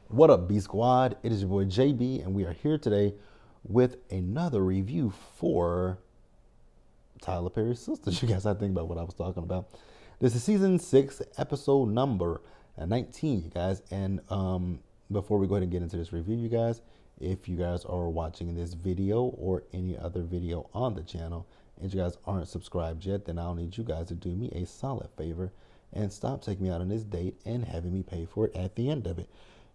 What up, B Squad? It is your boy JB, and we are here today with another review for Tyler Perry's Sistas. You guys have to think about what I was talking about. This is season 6, episode number 19, you guys. And before we go ahead and get into this review, you guys, if you guys are watching this video or any other video on the channel and you guys aren't subscribed yet, then I'll need you guys to do me a solid favor and stop taking me out on this date and having me pay for it at the end of it.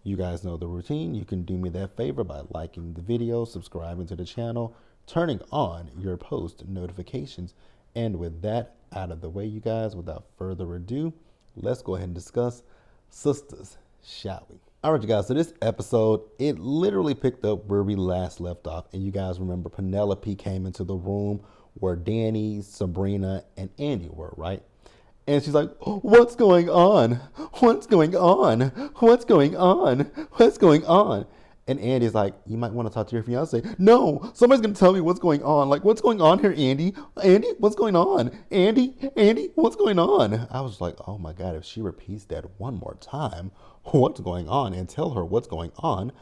You guys know the routine. You can do me that favor by liking the video, subscribing to the channel, turning on your post notifications. And with that out of the way, you guys, without further ado, let's go ahead and discuss Sistas, shall we? All right, you guys, so this episode, it literally picked up where we last left off. And you guys remember Penelope came into the room where Danny, Sabrina, and Andy were, right? And she's like, what's going on? What's going on? What's going on? What's going on? And Andy's like, you might want to talk to your fiance. No, somebody's going to tell me what's going on. Like, what's going on here, Andy? Andy, what's going on? Andy, what's going on? I was like, oh my God, if she repeats that one more time, what's going on, and tell her what's going on,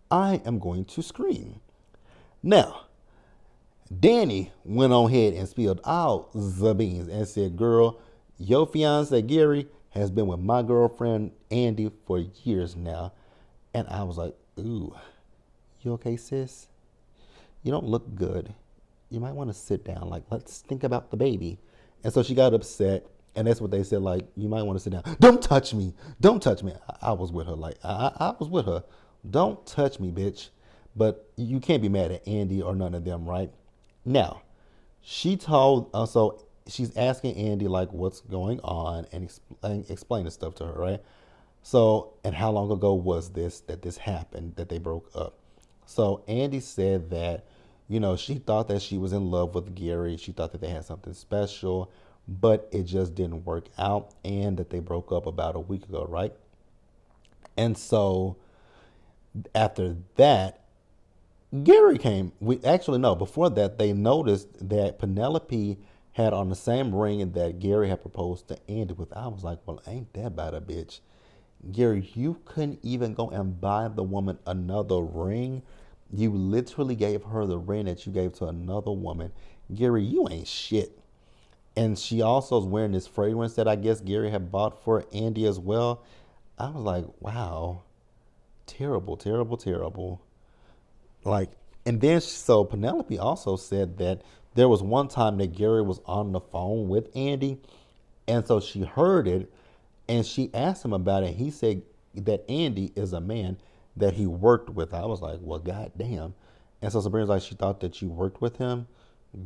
I am going to scream. Now, Danny went on ahead and spilled out the beans and said, girl, your fiance Gary has been with my girlfriend Andy for years now. And I was like, ooh, you okay, sis? You don't look good. You might want to sit down. Like, let's think about the baby. And so she got upset. And that's what they said, like, you might want to sit down. Don't touch me. Don't touch me. I was with her. Like, I was with her. Don't touch me, bitch. But you can't be mad at Andy or none of them, right? Now, she told, so she's asking Andy, like, what's going on and explaining stuff to her, right? So, and how long ago was this that this happened, that they broke up? So Andy said that, you know, she thought that she was in love with Gary. She thought that they had something special, but it just didn't work out, and that they broke up about a week ago, right? And so after that, Gary came. Before that, they noticed that Penelope had on the same ring that Gary had proposed to Andy with. I was like, well, ain't that about a bitch? Gary, you couldn't even go and buy the woman another ring. You literally gave her the ring that you gave to another woman. Gary, you ain't shit. And she also is wearing this fragrance that I guess Gary had bought for Andy as well. I was like, wow, terrible, terrible, terrible. Like, and then so Penelope also said that there was one time that Gary was on the phone with Andy, and so she heard it, and she asked him about it. He said that Andy is a man that he worked with. I was like, well, goddamn. And so Sabrina's like, she thought that you worked with him.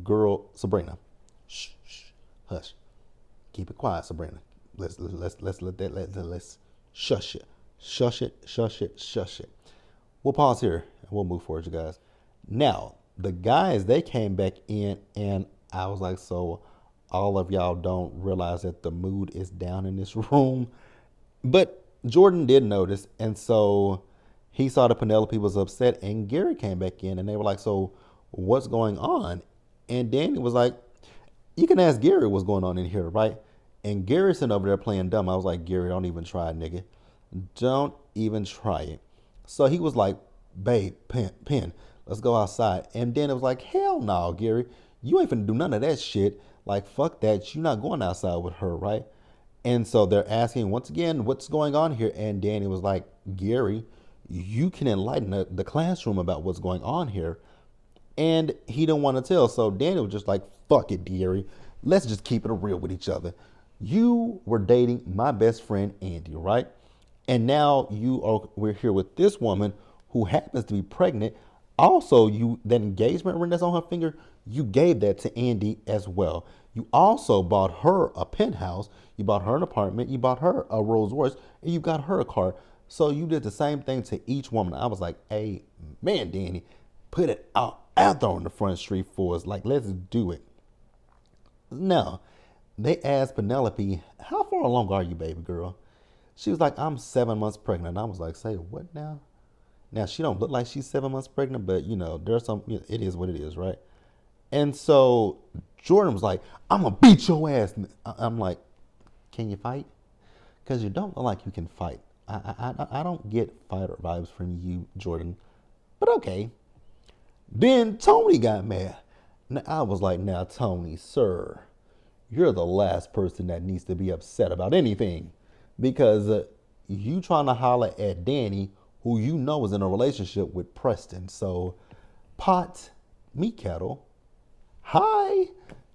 Girl, Sabrina, shh, shh, hush, keep it quiet, Sabrina. Let's shush it, shush it, shush it, shush it. We'll pause here and we'll move forward, you guys. Now, the guys, they came back in, and I was like, so all of y'all don't realize that the mood is down in this room. But Jordan did notice, and so he saw that Penelope was upset, and Gary came back in, and they were like, so what's going on? And Danny was like, you can ask Gary what's going on in here, right? And Gary sitting over there playing dumb. I was like, Gary, don't even try it, nigga. Don't even try it. So he was like, babe, pen, let's go outside. And then it was like, hell no, Gary, you ain't finna do none of that shit. Like, fuck that. You're not going outside with her, right? And so they're asking once again, what's going on here? And Danny was like, Gary, you can enlighten the classroom about what's going on here. And he didn't want to tell. So Danny was just like, fuck it, Gary. Let's just keep it real with each other. You were dating my best friend, Andy, right? And now we're here with this woman who happens to be pregnant. Also, that engagement ring that's on her finger, you gave that to Andy as well. You also bought her a penthouse. You bought her an apartment. You bought her a Rolls Royce, and you got her a car. So you did the same thing to each woman. I was like, hey, man, Danny, put it out there on the front street for us. Like, let's do it. Now, they asked Penelope, how far along are you, baby girl? She was like, I'm 7 months pregnant. I was like, say what now? Now, she don't look like she's 7 months pregnant, but, you know, there's some, it is what it is, right? And so Jordan was like, I'm going to beat your ass. I'm like, can you fight? Because you don't look like you can fight. I don't get fighter vibes from you, Jordan. But okay. Then Tony got mad. Now, I was like, now, Tony, sir, you're the last person that needs to be upset about anything. Because you trying to holler at Danny, who you know is in a relationship with Preston. So, pot, meet kettle. Hi.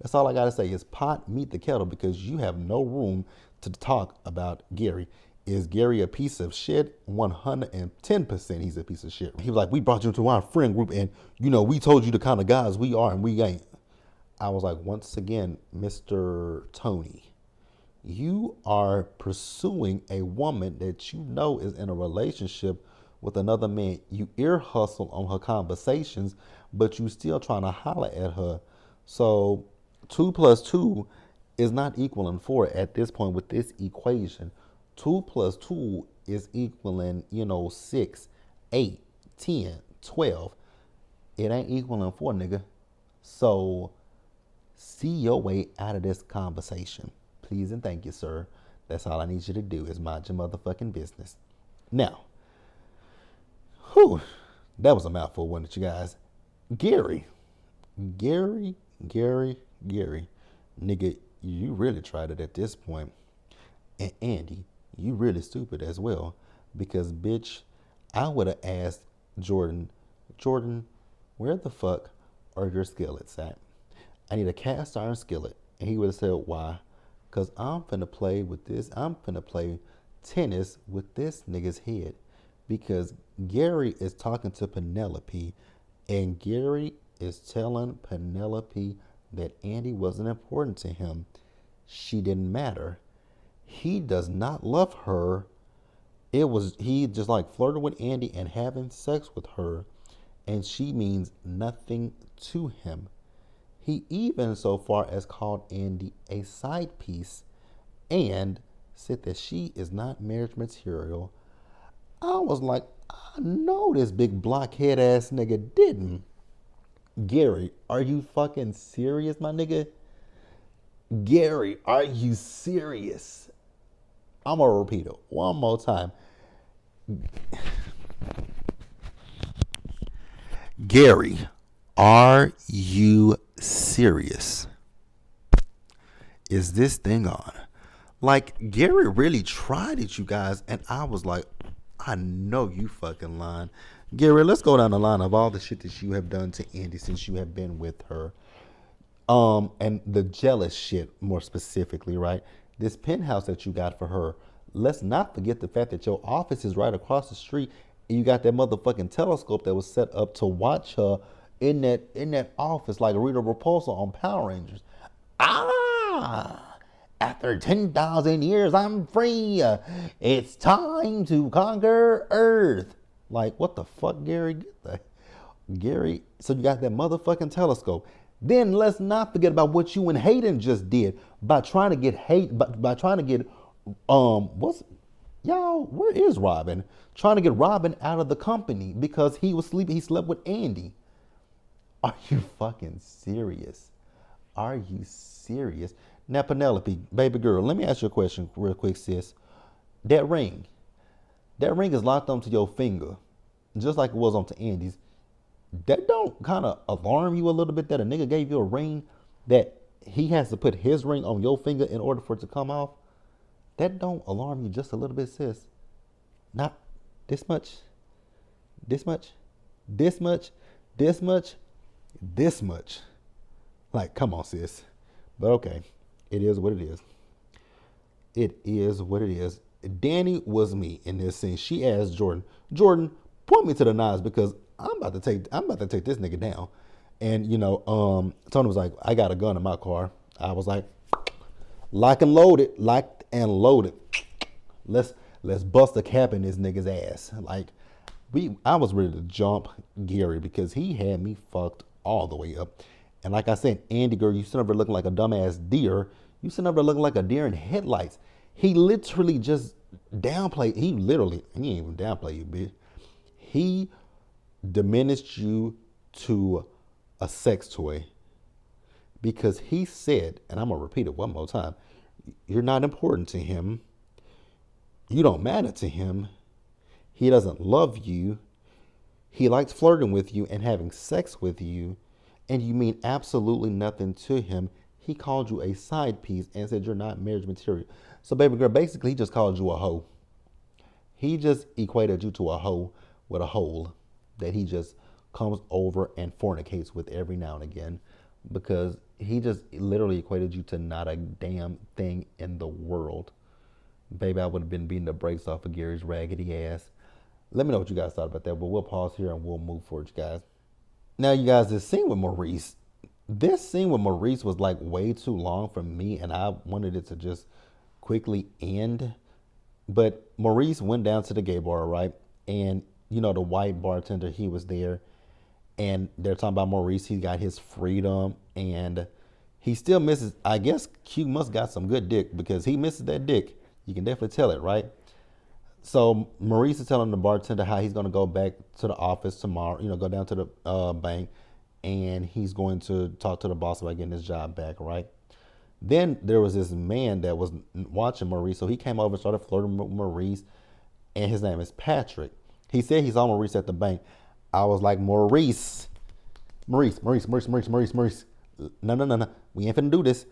That's all I got to say is pot, meet the kettle, because you have no room to talk about Gary. Is Gary a piece of shit? 110% he's a piece of shit. He was like, we brought you into our friend group and, we told you the kind of guys we are and we ain't. I was like, once again, Mr. Tony, you are pursuing a woman that you know is in a relationship with another man. You ear hustle on her conversations, but you still trying to holler at her. So 2 plus 2 is not equaling 4 at this point with this equation. 2 plus 2 is equaling, 6, 8, 10, 12. It ain't equaling 4, nigga. So see your way out of this conversation. Please and thank you, sir. That's all I need you to do is mind your motherfucking business. Now, that was a mouthful, wasn't it, you guys? Gary. Nigga, you really tried it at this point. And Andy, you really stupid as well. Because, bitch, I would have asked Jordan, where the fuck are your skillets at? I need a cast iron skillet. And he would have said, why? Because I'm finna play with this. I'm finna play tennis with this nigga's head. Because Gary is talking to Penelope. And Gary is telling Penelope that Andy wasn't important to him. She didn't matter. He does not love her. He just like flirted with Andy and having sex with her. And she means nothing to him. He even so far as called Andy a side piece and said that she is not marriage material. I was like, I know this big blockhead ass nigga didn't. Gary, are you fucking serious, my nigga? Gary, are you serious? I'm gonna repeat it one more time. Gary, are you serious? Is this thing on? Like, Gary really tried it, you guys, and I was like, I know you fucking lying. Gary, let's go down the line of all the shit that you have done to Andy since you have been with her. And the jealous shit, more specifically, right? This penthouse that you got for her. Let's not forget the fact that your office is right across the street, and you got that motherfucking telescope that was set up to watch her in that office, like Rita Repulsa on Power Rangers. After 10,000 years, I'm free. It's time to conquer Earth. Like, what the fuck, Gary? Gary, so you got that motherfucking telescope. Then let's not forget about what you and Hayden just did by trying to get where is Robin? Trying to get Robin out of the company because he slept with Andy. Are you fucking serious? Are you serious? Now, Penelope, baby girl, let me ask you a question real quick, sis. That ring is locked onto your finger, just like it was onto Andy's. That don't kind of alarm you a little bit that a nigga gave you a ring that he has to put his ring on your finger in order for it to come off? That don't alarm you just a little bit, sis? Not this much, this much, this much, this much, this much. Like, come on, sis. But okay, it is what it is. It is what it is. Danny was me in this scene. She asked Jordan, point me to the knives because I'm about to take this nigga down. And Tony was like, I got a gun in my car. I was like, locked and loaded. Let's bust a cap in this nigga's ass. Like, I was ready to jump Gary because he had me fucked all the way up. And like I said, Andy, girl, you sit over looking like a dumbass deer. You sit over looking like a deer in headlights. He literally just downplayed. He ain't even downplay you, bitch. He diminished you to a sex toy because he said, and I'm going to repeat it one more time, you're not important to him. You don't matter to him. He doesn't love you. He likes flirting with you and having sex with you, and you mean absolutely nothing to him. He called you a side piece and said you're not marriage material. So, baby girl, basically, he just called you a hoe. He just equated you to a hoe with a hole that he just comes over and fornicates with every now and again, because he just literally equated you to not a damn thing in the world. Baby, I would have been beating the brakes off of Gary's raggedy ass. Let me know what you guys thought about that, but we'll pause here and we'll move forward, you guys. Now, you guys, this scene with Maurice was like way too long for me, and I wanted it to just quickly end. But Maurice went down to the gay bar, right? And the white bartender, he was there, and they're talking about Maurice. He got his freedom, and he still misses. I guess Q must got some good dick because he misses that dick. You can definitely tell it, right? So Maurice is telling the bartender how he's going to go back to the office tomorrow. Go down to the bank, and he's going to talk to the boss about getting his job back, right? Then there was this man that was watching Maurice, so he came over and started flirting with Maurice, and his name is Patrick. He said he saw Maurice at the bank. I was like, Maurice. No, no, no, no. We ain't finna do this.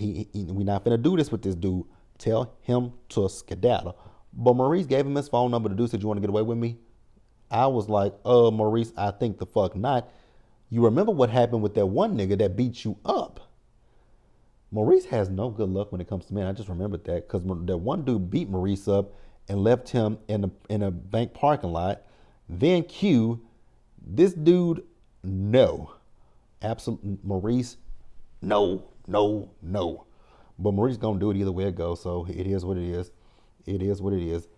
We not finna do this with this dude. Tell him to skedaddle. But Maurice gave him his phone number. The dude said, you want to get away with me? I was like, Maurice, I think the fuck not. You remember what happened with that one nigga that beat you up? Maurice has no good luck when it comes to men. I just remembered that because that one dude beat Maurice up and left him in a bank parking lot. Then Q, this dude, no. Absolute Maurice, no, no, no. But Maurice gonna do it either way it goes, so it is what it is. It is what it is.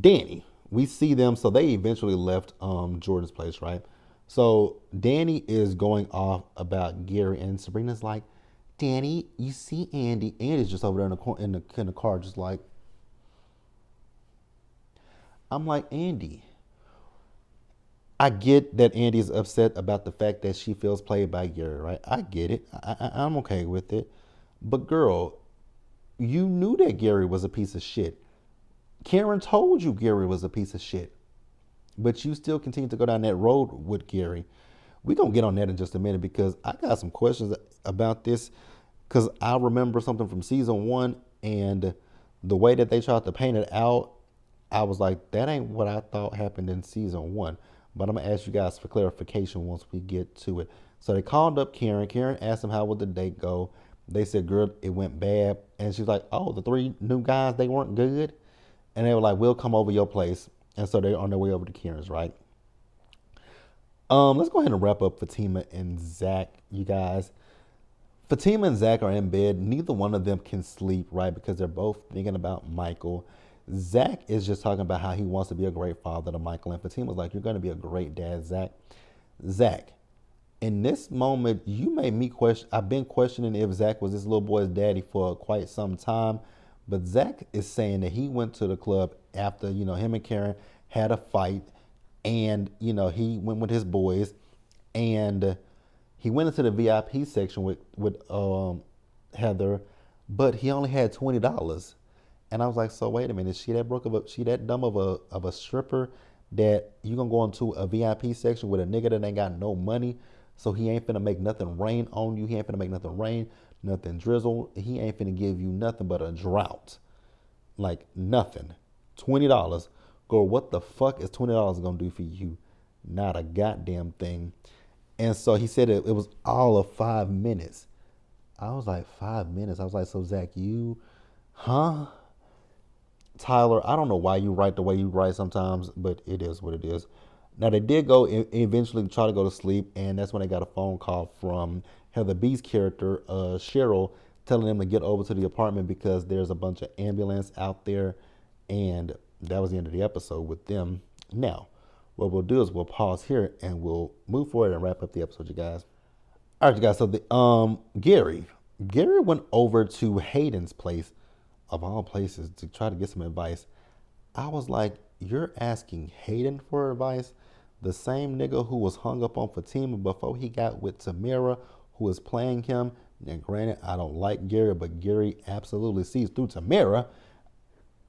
Danny, we see them, so they eventually left Jordan's place, right? So Danny is going off about Gary, and Sabrina's like, Danny, you see Andy. Andy's just over there in the car, just like, I'm like, Andy. I get that Andy's upset about the fact that she feels played by Gary, right? I get it. I'm okay with it. But girl, you knew that Gary was a piece of shit. Karen told you Gary was a piece of shit. But you still continue to go down that road with Gary. We're going to get on that in just a minute because I got some questions about this, because I remember something from season 1, and the way that they tried to paint it out, I was like, that ain't what I thought happened in season 1. But I'm going to ask you guys for clarification once we get to it. So they called up Karen. Karen asked them how would the date go. They said, girl, it went bad. And she's like, oh, the 3 new guys, they weren't good. And they were like, we'll come over your place. And so they're on their way over to Karen's, right? Let's go ahead and wrap up Fatima and Zach, you guys. Fatima and Zach are in bed. Neither one of them can sleep, right? Because they're both thinking about Michael. Zach is just talking about how he wants to be a great father to Michael. And Fatima's like, you're going to be a great dad, Zach. Zach, in this moment, you made me question. I've been questioning if Zach was this little boy's daddy for quite some time. But Zach is saying that he went to the club after, him and Karen had a fight. And, he went with his boys. And he went into the VIP section with Heather. But he only had $20. And I was like, so wait a minute, she that dumb of a stripper that you gonna go into a VIP section with a nigga that ain't got no money, so he ain't finna make nothing rain on you. He ain't finna make nothing rain, nothing drizzle. He ain't finna give you nothing but a drought, like nothing. $20, girl. What the fuck is $20 gonna do for you? Not a goddamn thing. And so he said it was all of 5 minutes. I was like, 5 minutes. I was like, so Zach, huh? Tyler, I don't know why you write the way you write sometimes, but it is what it is. Now, they did go eventually try to go to sleep, and that's when they got a phone call from Heather B's character, Cheryl, telling them to get over to the apartment because there's a bunch of ambulance out there, and that was the end of the episode with them. Now, what we'll do is we'll pause here, and we'll move forward and wrap up the episode, you guys. All right, you guys, so Gary went over to Hayden's place, of all places, to try to get some advice. I was like, you're asking Hayden for advice? The same nigga who was hung up on Fatima before he got with Tamara, who was playing him. Now, granted, I don't like Gary, but Gary absolutely sees through Tamara.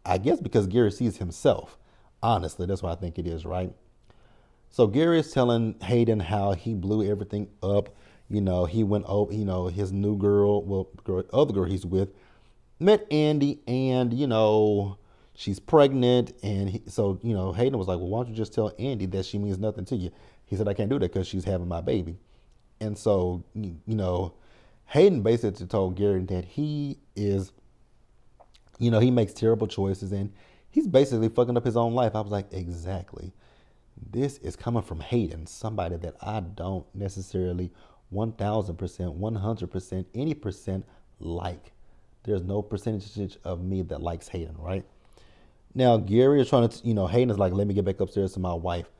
I guess because Gary sees himself. Honestly, that's what I think it is, right? So Gary is telling Hayden how he blew everything up. He went over, his new girl, other girl he's with, met Andy, and, she's pregnant. And Hayden was like, well, why don't you just tell Andy that she means nothing to you? He said, I can't do that because she's having my baby. And so, Hayden basically told Gary that he is, he makes terrible choices and he's basically fucking up his own life. I was like, exactly. This is coming from Hayden, somebody that I don't necessarily 1000%, 100%, any percent like. There's no percentage of me that likes Hayden, right? Now, Gary is trying to, Hayden is like, let me get back upstairs to my wife.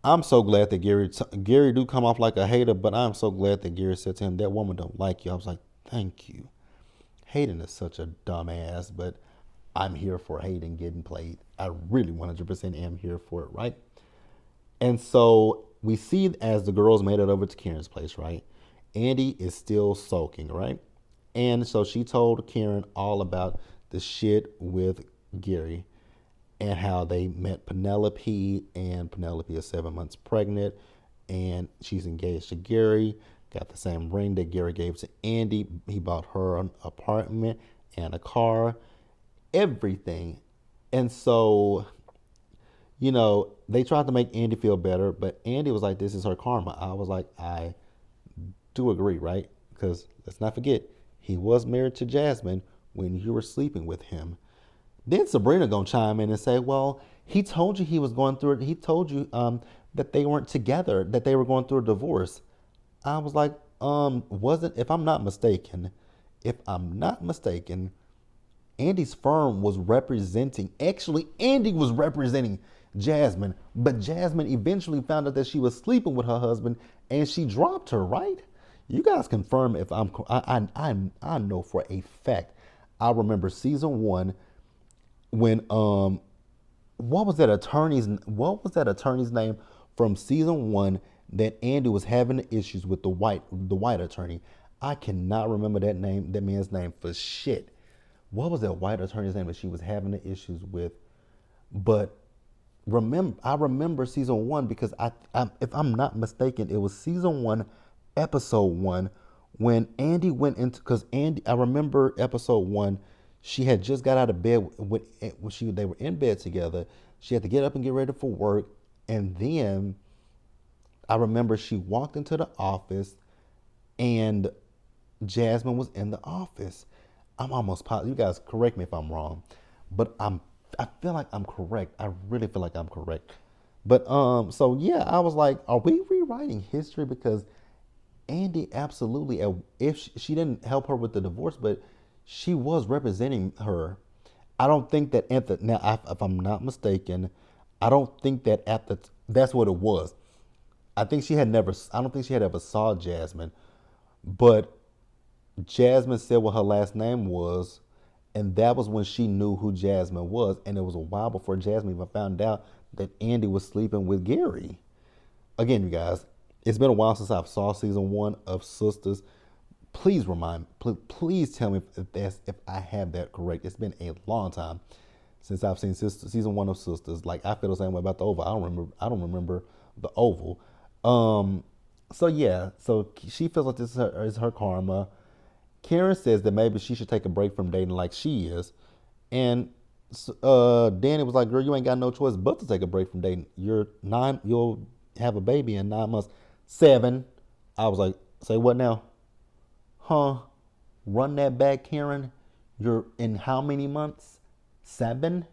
I'm so glad that Gary do come off like a hater, but I'm so glad that Gary said to him, that woman don't like you. I was like, thank you. Hayden is such a dumbass, but I'm here for Hayden getting played. I really 100% am here for it, right? And so we see as the girls made it over to Karen's place, right? Andy is still sulking, right? And so she told Karen all about the shit with Gary and how they met Penelope, and Penelope is 7 months pregnant, and she's engaged to Gary, got the same ring that Gary gave to Andy. He bought her an apartment and a car, everything. And so, they tried to make Andy feel better, but Andy was like, this is her karma. I was like, I do agree, right? Because let's not forget, he was married to Jasmine when you were sleeping with him. Then Sabrina gonna chime in and say, well, he told you he was going through it. He told you that they weren't together, that they were going through a divorce. I was like, if I'm not mistaken, Andy's firm was Andy was representing Jasmine, but Jasmine eventually found out that she was sleeping with her husband and she dropped her, right? You guys confirm if I know for a fact. I remember season 1 when what was that attorney's name from season 1 that Andy was having issues with, the white attorney. I cannot remember that man's name for shit. What was that white attorney's name that she was having the issues with? But I remember season 1 because if I'm not mistaken, it was season 1, episode 1, when Andy went into, because I remember episode 1, she had just got out of bed they were in bed together. She had to get up and get ready for work, and then I remember she walked into the office, and Jasmine was in the office. I'm almost positive. You guys correct me if I'm wrong, but I feel like I'm correct. I really feel like I'm correct. But so yeah, I was like, are we rewriting history? Because Andy absolutely, if she didn't help her with the divorce, but she was representing her. I don't think that if I'm not mistaken, I don't think that that's what it was. I don't think she had ever saw Jasmine, but Jasmine said what her last name was, and that was when she knew who Jasmine was. And it was a while before Jasmine even found out that Andy was sleeping with Gary. Again, you guys, it's been a while since I've saw season 1 of Sistas. Please please tell me if I have that correct. It's been a long time since I've seen season 1 of Sistas. Like, I feel the same way about the Oval. I don't remember the Oval. So yeah, so she feels like this is her karma. Karen says that maybe she should take a break from dating like she is. And Danny was like, girl, you ain't got no choice but to take a break from dating. You'll have a baby in 9 months. 7. I was like, say what now? Huh? Run that back, Karen. You're in how many months? 7?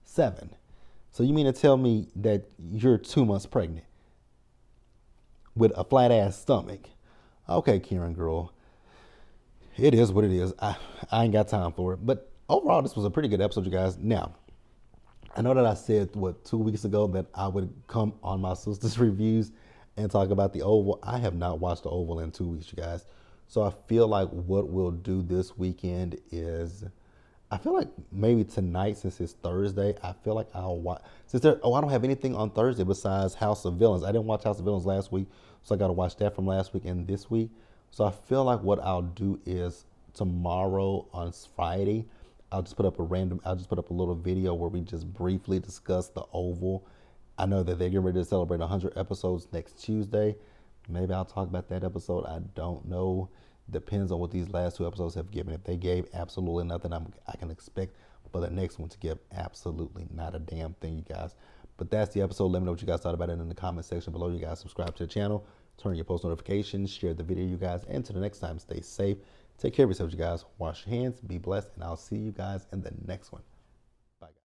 7. So you mean to tell me that you're 2 months pregnant with a flat ass stomach? Okay, Karen, girl. It is what it is. I ain't got time for it. But overall, this was a pretty good episode, you guys. Now, I know that I said, 2 weeks ago that I would come on my Sistas reviews and talk about the Oval. I have not watched the Oval in 2 weeks, you guys. So I feel like what we'll do this weekend is, I feel like maybe tonight, since it's Thursday, I feel like I'll watch. I don't have anything on Thursday besides House of Villains. I didn't watch House of Villains last week, so I got to watch that from last week and this week. So I feel like what I'll do is tomorrow on Friday, I'll just put up a little video where we just briefly discuss the Oval. I know that they're getting ready to celebrate 100 episodes next Tuesday. Maybe I'll talk about that episode. I don't know. Depends on what these last 2 episodes have given. If they gave absolutely nothing, I can expect for the next one to give absolutely not a damn thing, you guys. But that's the episode. Let me know what you guys thought about it in the comment section below. You guys subscribe to the channel, turn on your post notifications, share the video, you guys. And until the next time, stay safe. Take care of yourselves, you guys. Wash your hands, be blessed, and I'll see you guys in the next one.